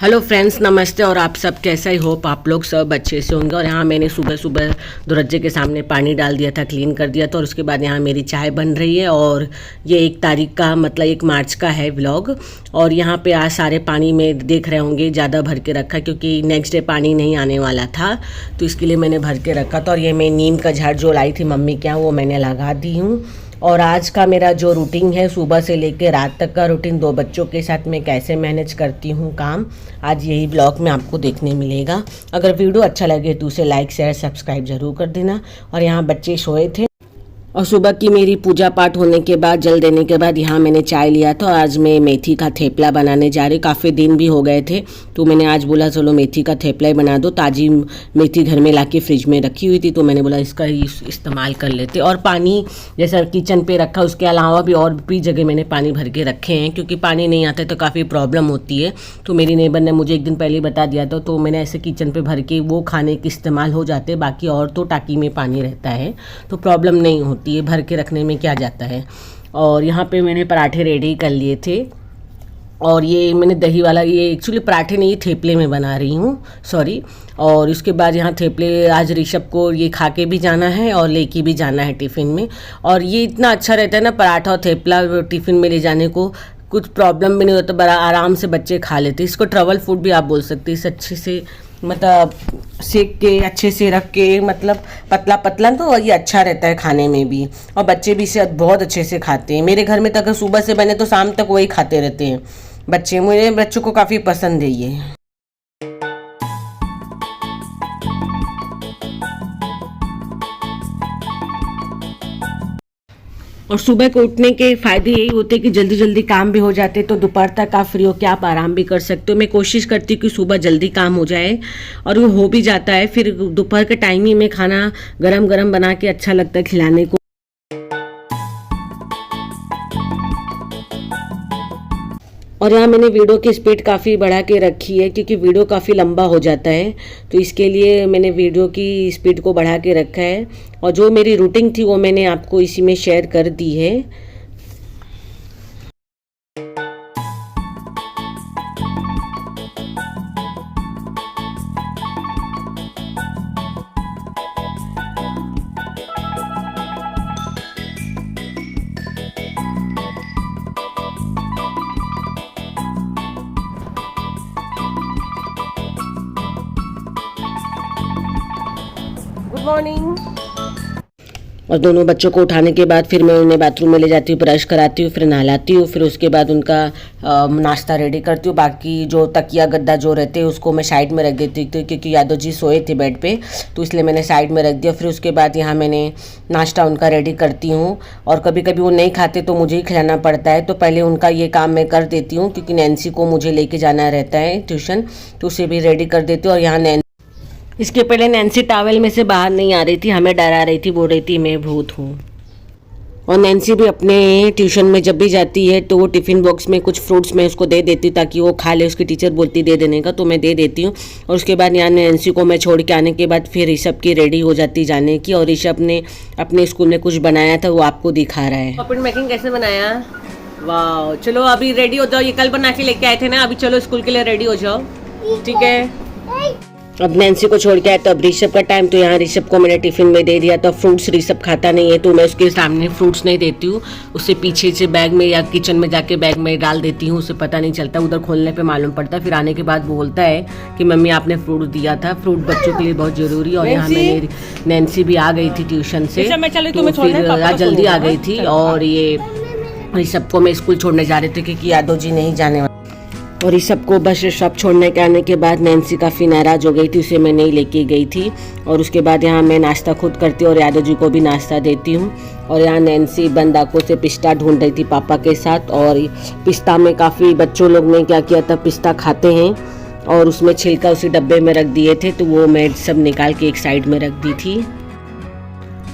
Hello friends, नमस्ते। और आप सब कैसा ही होप आप लोग सब अच्छे से होंगे। और यहाँ मैंने सुबह सुबह दरवाजे के सामने पानी डाल दिया था, क्लीन कर दिया था। और उसके बाद यहाँ मेरी चाय बन रही है। और ये 1 तारीख का मतलब 1 मार्च का है व्लॉग। और यहाँ पे आज सारे पानी में देख रहे होंगे ज़्यादा भर के रखा, क्योंकि नेक्स्ट डे पानी नहीं आने वाला था, तो इसके लिए मैंने भर के रखा था। और ये मैं नीम का झाड़ जो लाई थी मम्मी के यहाँ, वो मैंने लगा दी हूँ। और आज का मेरा जो रूटीन है, सुबह से लेके रात तक का रूटीन, 2 बच्चों के साथ मैं कैसे मैनेज करती हूँ काम, आज यही ब्लॉग में आपको देखने मिलेगा। अगर वीडियो अच्छा लगे तो उसे लाइक शेयर सब्सक्राइब ज़रूर कर देना। और यहाँ बच्चे सोए थे और सुबह की मेरी पूजा पाठ होने के बाद, जल देने के बाद यहाँ मैंने चाय लिया था। आज मैं मेथी का थेपला बनाने जा रही। काफ़ी दिन भी हो गए थे, तो मैंने आज बोला चलो मेथी का थेपला ही बना दो। ताज़ी मेथी घर में लाके फ्रिज में रखी हुई थी, तो मैंने बोला इसका ही इस्तेमाल कर लेते। और पानी जैसा किचन पे रखा, उसके अलावा भी और भी जगह मैंने पानी भर के रखे हैं, क्योंकि पानी नहीं आता तो काफ़ी प्रॉब्लम होती है। तो मेरी नेबर ने मुझे एक दिन पहले बता दिया था, तो मैंने ऐसे किचन पे भर के वो खाने के इस्तेमाल हो जाते हैं। बाकी और तो टाकी में पानी रहता है, तो प्रॉब्लम नहीं होती है, भर के रखने में क्या जाता है। और यहाँ पे मैंने पराठे रेडी कर लिए थे। और ये मैंने दही वाला, ये एक्चुअली पराठे नहीं, थेपले में बना रही हूँ, सॉरी। और उसके बाद यहाँ थेपले आज ऋषभ को ये खा के भी जाना है और लेके भी जाना है टिफ़िन में। और ये इतना अच्छा रहता है ना पराठा और थेपला टिफ़िन में ले जाने को, कुछ प्रॉब्लम भी नहीं होता, बड़ा आराम से बच्चे खा लेते। इसको ट्रैवल फूड भी आप बोल सकते हैं। इसे अच्छे से मतलब सेक के अच्छे से रख के, मतलब पतला पतला, तो ये अच्छा रहता है खाने में भी। और बच्चे भी इसे बहुत अच्छे से खाते हैं। मेरे घर में तो अगर सुबह से बने तो शाम तक वही खाते रहते हैं बच्चे। मेरे बच्चों को काफ़ी पसंद है ये। और सुबह को उठने के फ़ायदे यही होते हैं कि जल्दी जल्दी काम भी हो जाते, तो दोपहर तक आप फ्री होकर आप आराम भी कर सकते हो। मैं कोशिश करती हूँ कि सुबह जल्दी काम हो जाए, और वो हो भी जाता है। फिर दोपहर के टाइम ही में खाना गरम गरम बना के अच्छा लगता है खिलाने को। और यहाँ मैंने वीडियो की स्पीड काफ़ी बढ़ा के रखी है, क्योंकि वीडियो काफ़ी लंबा हो जाता है, तो इसके लिए मैंने वीडियो की स्पीड को बढ़ा के रखा है। और जो मेरी रूटीन थी वो मैंने आपको इसी में शेयर कर दी है। Good morning. और दोनों बच्चों को उठाने के बाद फिर मैं उन्हें बाथरूम में ले जाती हूँ, ब्रश कराती हूँ, फिर नहलाती हूँ। फिर उसके बाद उनका नाश्ता रेडी करती हूँ। बाकी जो तकिया गद्दा जो रहते हैं उसको मैं साइड में रख देती हूँ, क्योंकि यादव जी सोए थे बेड पे, तो इसलिए मैंने साइड में रख दिया। फिर उसके बाद यहाँ मैंने नाश्ता उनका रेडी करती हूँ। और कभी कभी वो नहीं खाते तो मुझे ही खिलाना पड़ता है, तो पहले उनका ये काम मैं कर देती हूँ, क्योंकि नैन्सी को मुझे लेके जाना रहता है ट्यूशन, तो उसे भी रेडी कर देती हूँ। और यहाँ इसके पहले नैन्सी टॉवल में से बाहर नहीं आ रही थी, हमें डरा रही थी, बोल रही थी मैं भूत हूँ। और नैन्सी भी अपने ट्यूशन में जब भी जाती है तो वो टिफ़िन बॉक्स में कुछ फ्रूट्स मैं उसको दे देती हूँ, ताकि वो खा ले। उसकी टीचर बोलती दे देने का, तो मैं दे देती हूँ। और उसके बाद यहाँ नैन्सी को मैं छोड़ के आने के बाद फिर ऋषभ की रेडी हो जाती जाने की। और ऋषभ ने अपने स्कूल में कुछ बनाया था, वो आपको दिखा रहा है। पॉकेट मेकिंग कैसे बनाया, वाह। चलो अभी रेडी हो जाओ, ये कल बना के लेके आए थे ना, अभी चलो स्कूल के लिए रेडी हो जाओ, ठीक है। अब नैन्सी को छोड़ के आए तो अब ऋषभ का टाइम, तो यहाँ ऋषभ को मैंने टिफ़िन में दे दिया। तो फ्रूट्स ऋषभ खाता नहीं है, तो मैं उसके सामने फ्रूट्स नहीं देती हूँ, उससे पीछे से बैग में या किचन में जाके बैग में डाल देती हूँ, उसे पता नहीं चलता। उधर खोलने पे मालूम पड़ता, फिर आने के बाद बोलता है कि मम्मी आपने फ्रूट दिया था। फ्रूट बच्चों के लिए बहुत ज़रूरी। और यहाँ मैंने नैन्सी भी आ गई थी ट्यूशन से, तो फिर आज जल्दी आ गई थी। और ये ऋषभ को मैं स्कूल छोड़ने जा रहे थे, क्योंकि यादव जी नहीं जाने। और इस सबको बस सब छोड़ने के आने के बाद नैन्सी काफ़ी नाराज़ हो गई थी, उसे मैं नहीं लेके गई थी। और उसके बाद यहाँ मैं नाश्ता खुद करती हूँ और यादव जी को भी नाश्ता देती हूँ। और यहाँ नैन्सी बंद आंखों से पिस्ता ढूंढ रही थी पापा के साथ। और पिस्ता में काफ़ी बच्चों लोग ने क्या किया था, पिस्ता खाते हैं और उसमें छिलका उसी डब्बे में रख दिए थे, तो वो मैं सब निकाल के एक साइड में रख दी थी।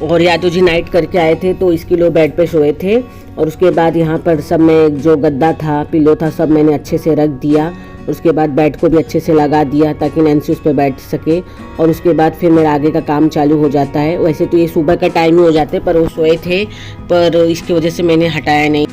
और यादव जी नाइट करके आए थे, तो इसके लोग बेड पे सोए थे। और उसके बाद यहाँ पर सब में जो गद्दा था, पिलो था, सब मैंने अच्छे से रख दिया। उसके बाद बेड को भी अच्छे से लगा दिया, ताकि नैन्सी उस पर बैठ सके। और उसके बाद फिर मेरा आगे का काम चालू हो जाता है। वैसे तो ये सुबह का टाइम ही हो जाता है, पर वो सोए थे, पर इसकी वजह से मैंने हटाया नहीं।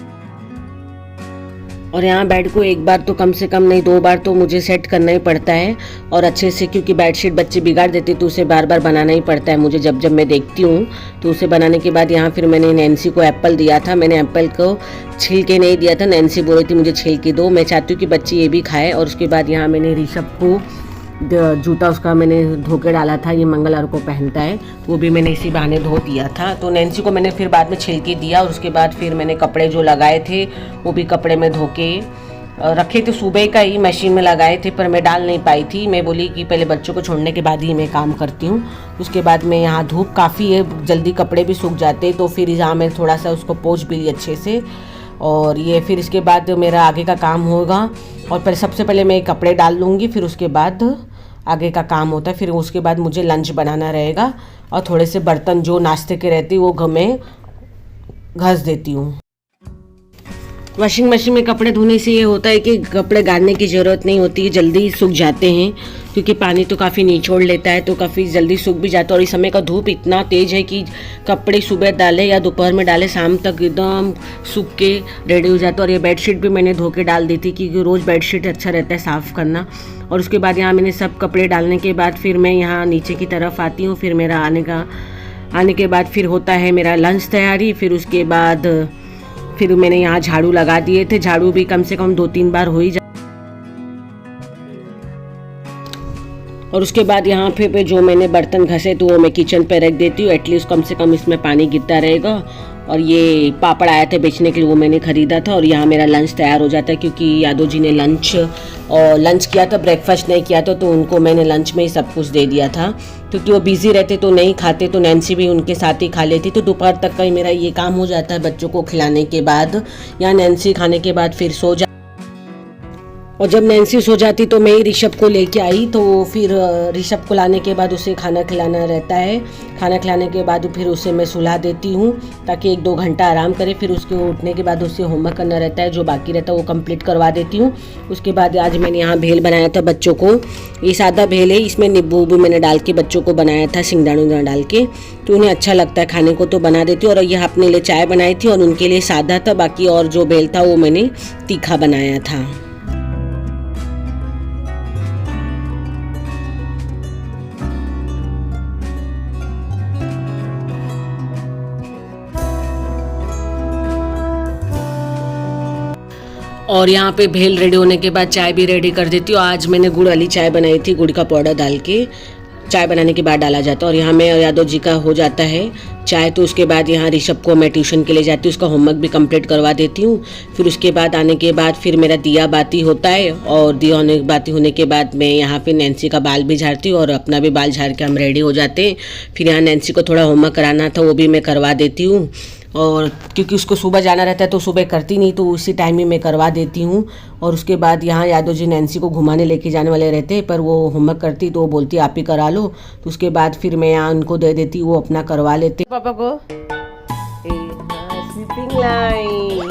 और यहाँ बेड को एक बार तो कम से कम नहीं 2 बार तो मुझे सेट करना ही पड़ता है और अच्छे से, क्योंकि बेडशीट बच्चे बिगाड़ देते तो उसे बार बार बनाना ही पड़ता है मुझे। जब मैं देखती हूँ तो उसे बनाने के बाद यहाँ फिर मैंने नैन्सी को एप्पल दिया था। मैंने एप्पल को छील के नहीं दिया था, नैन्सी बोल रही थी मुझे छील के दो, मैं चाहती हूँ कि बच्चे ये भी खाए। और उसके बाद यहाँ मैंने ऋषभ को जूता उसका मैंने धो के डाला था, ये मंगलवार को पहनता है, वो भी मैंने इसी बहाने धो दिया था। तो नैन्सी को मैंने फिर बाद में छिल के दिया और उसके बाद फिर मैंने कपड़े जो लगाए थे वो भी कपड़े में धो के रखे थे, सुबह का ही मशीन में लगाए थे पर मैं डाल नहीं पाई थी। मैं बोली कि पहले बच्चों को छोड़ने के बाद ही मैं काम करती हूँ। उसके बाद मैं यहाँ धूप काफ़ी है, जल्दी कपड़े भी सूख जाते, तो फिर यहाँ मैं थोड़ा सा उसको पोंछ भी ली अच्छे से। और ये फिर इसके बाद मेरा आगे का काम होगा और पहले सबसे पहले मैं कपड़े डाल लूँगी, फिर उसके बाद आगे का काम होता है। फिर उसके बाद मुझे लंच बनाना रहेगा और थोड़े से बर्तन जो नाश्ते के रहते वो मैं घस देती हूँ। वॉशिंग मशीन में कपड़े धोने से ये होता है कि कपड़े गाड़ने की ज़रूरत नहीं होती है, जल्दी सूख जाते हैं, क्योंकि पानी तो काफ़ी निचोड़ लेता है तो काफ़ी जल्दी सूख भी जाता है। और इस समय का धूप इतना तेज़ है कि कपड़े सुबह डाले या दोपहर में डाले शाम तक एकदम सूख के रेडी हो जाता है। और ये बेडशीट भी मैंने धो के डाल दी थी, क्योंकि रोज़ बेडशीट अच्छा रहता है साफ़ करना। और उसके बाद यहाँ मैंने सब कपड़े डालने के बाद फिर मैं यहाँ नीचे की तरफ आती हूँ। फिर मेरा आने के बाद फिर होता है मेरा लंच तैयारी। फिर उसके बाद फिर मैंने यहाँ झाड़ू लगा दिए थे, झाड़ू भी कम से कम 2-3 बार हो ही जा। और उसके बाद यहाँ पे जो मैंने बर्तन घसे तो वो मैं किचन पे रख देती हूँ, एटलीस्ट कम से कम इसमें पानी गिरता रहेगा। और ये पापड़ आया था बेचने के लिए, वो मैंने ख़रीदा था। और यहाँ मेरा लंच तैयार हो जाता है, क्योंकि यादव जी ने लंच किया था, ब्रेकफास्ट नहीं किया था, तो उनको मैंने लंच में ही सब कुछ दे दिया था, क्योंकि वो बिज़ी रहते तो नहीं खाते, तो नैन्सी भी उनके साथ ही खा लेती। तो दोपहर तक का ही मेरा ये काम हो जाता है बच्चों को खिलाने के बाद। यहाँ नैन्सी खाने के बाद फिर सो जा, और जब नैन्सी सो जाती तो मैं ही ऋषभ को लेके आई, तो फिर ऋषभ को लाने के बाद उसे खाना खिलाना रहता है। खाना खिलाने के बाद फिर उसे मैं सुला देती हूँ ताकि 1-2 घंटा आराम करे। फिर उसके उठने के बाद उसे होमवर्क करना रहता है, जो बाकी रहता है वो कंप्लीट करवा देती हूँ। उसके बाद आज मैंने यहाँ भेल बनाया था बच्चों को, ये सादा भेल है, इसमें नींबू भी मैंने डाल के बच्चों को बनाया था, सिंगदाना डाल के, तो उन्हें अच्छा लगता है खाने को, तो बना देती हूँ। और यह अपने लिए चाय बनाई थी और उनके लिए सादा था, बाकी और जो भेल था वो मैंने तीखा बनाया था। और यहाँ पे भेल रेडी होने के बाद चाय भी रेडी कर देती हूँ। आज मैंने गुड़ वाली चाय बनाई थी, गुड़ का पाउडर डाल के चाय बनाने के बाद डाला जाता है। और यहाँ मैं यादव जी का हो जाता है चाय, तो उसके बाद यहाँ ऋषभ को मैं ट्यूशन के लिए जाती हूँ, उसका होमवर्क भी कंप्लीट करवा देती हूँ। फिर उसके बाद आने के बाद फिर मेरा दिया बाती होता है, और दिया बाती होने के बाद मैं यहाँ पे नैन्सी का बाल भी झाड़ती हूँ और अपना भी बाल झाड़ के हम रेडी हो जाते हैं। फिर यहाँ नैन्सी को थोड़ा होमवर्क कराना था, वो भी मैं करवा देती हूँ, और क्योंकि उसको सुबह जाना रहता है तो सुबह करती नहीं, तो उसी टाइम ही मैं करवा देती हूँ। और उसके बाद यहाँ यादव जी नैन्सी को घुमाने लेके जाने वाले रहते, पर वो होमवर्क करती तो वो बोलती आप ही करा लो, तो उसके बाद फिर मैं यहाँ उनको दे देती, वो अपना करवा लेते। पापा को स्लीपिंग लाइन,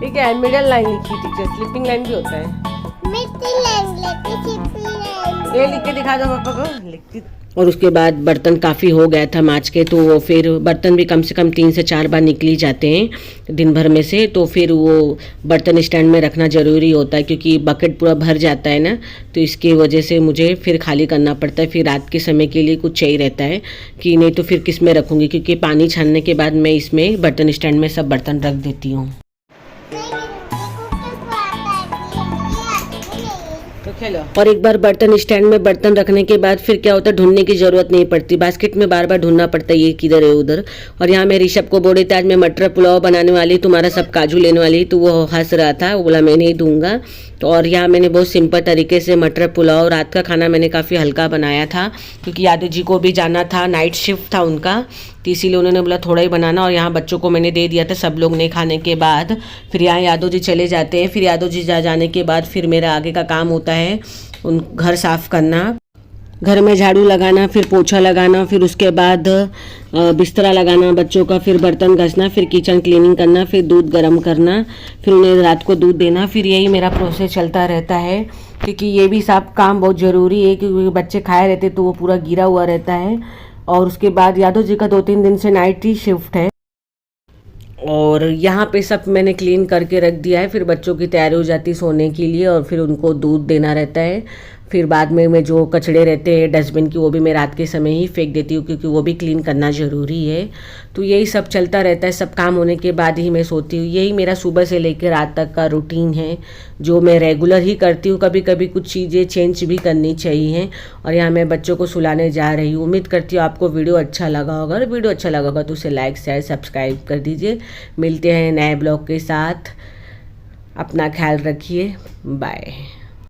ठीक है, मिडल लाइन लिखी टीचर, स्लीपिंग लाइन भी होता है, ये लिख के दिखा दो पापा को, लिखती। और उसके बाद बर्तन काफ़ी हो गया था माँज के, तो वो फिर बर्तन भी कम से कम 3 से 4 बार निकल जाते हैं दिन भर में से, तो फिर वो बर्तन स्टैंड में रखना ज़रूरी होता है, क्योंकि बकेट पूरा भर जाता है ना, तो इसकी वजह से मुझे फिर खाली करना पड़ता है। फिर रात के समय के लिए कुछ चाहिए रहता है कि नहीं तो फिर किस में रखूँगी, क्योंकि पानी छानने के बाद मैं इसमें बर्तन स्टैंड में सब बर्तन रख देती हूँ। खेलो। और एक बार बर्तन स्टैंड में बर्तन रखने के बाद फिर क्या होता है, ढूंढने की जरूरत नहीं पड़ती, बास्केट में बार बार ढूंढना पड़ता है ये किधर है उधर। और यहाँ मैं ऋषभ को बोल रही थी आज मैं मटर पुलाव बनाने वाली, तुम्हारा सब काजू लेने वाली, तो वो हंस रहा था, वो बोला मैं नहीं दूंगा। तो और यहाँ मैंने बहुत सिंपल तरीके से मटर पुलाव, रात का खाना मैंने काफ़ी हल्का बनाया था, क्योंकि यादव जी को भी जाना था, नाइट शिफ्ट था उनका, तो इसीलिए उन्होंने बोला थोड़ा ही बनाना। और यहाँ बच्चों को मैंने दे दिया था, सब लोग ने खाने के बाद फिर यहाँ यादव जी चले जाते हैं। फिर यादव जी जाने के बाद फिर मेरा आगे का काम होता है उन घर साफ़ करना, घर में झाड़ू लगाना, फिर पोछा लगाना, फिर उसके बाद बिस्तरा लगाना बच्चों का, फिर बर्तन घसना, फिर किचन क्लीनिंग करना, फिर दूध गर्म करना, फिर उन्हें रात को दूध देना। फिर यही मेरा प्रोसेस चलता रहता है, क्योंकि ये भी सब काम बहुत ज़रूरी है, क्योंकि बच्चे खाए रहते तो वो पूरा गिरा हुआ रहता है। और उसके बाद यादव जी का 2-3 दिन से नाइट ही शिफ्ट है, और यहाँ पे सब मैंने क्लीन करके रख दिया है। फिर बच्चों की तैयारी हो जाती है सोने के लिए और फिर उनको दूध देना रहता है। फिर बाद में मैं जो कचड़े रहते हैं डस्टबिन की वो भी मैं रात के समय ही फेंक देती हूँ, क्योंकि वो भी क्लीन करना ज़रूरी है। तो यही सब चलता रहता है। सब काम होने के बाद ही मैं सोती हूँ। यही मेरा सुबह से लेकर रात तक का रूटीन है जो मैं रेगुलर ही करती हूँ। कभी कभी कुछ चीज़ें चेंज भी करनी चाहिए। और यहाँ मैं बच्चों को सुलाने जा रही हूँ। उम्मीद करती हूँ आपको वीडियो अच्छा लगा होगा। अगर वीडियो अच्छा लगा होगा तो उसे लाइक शेयर सब्सक्राइब कर दीजिए। मिलते हैं नए ब्लॉग के साथ। अपना ख्याल रखिए। बाय।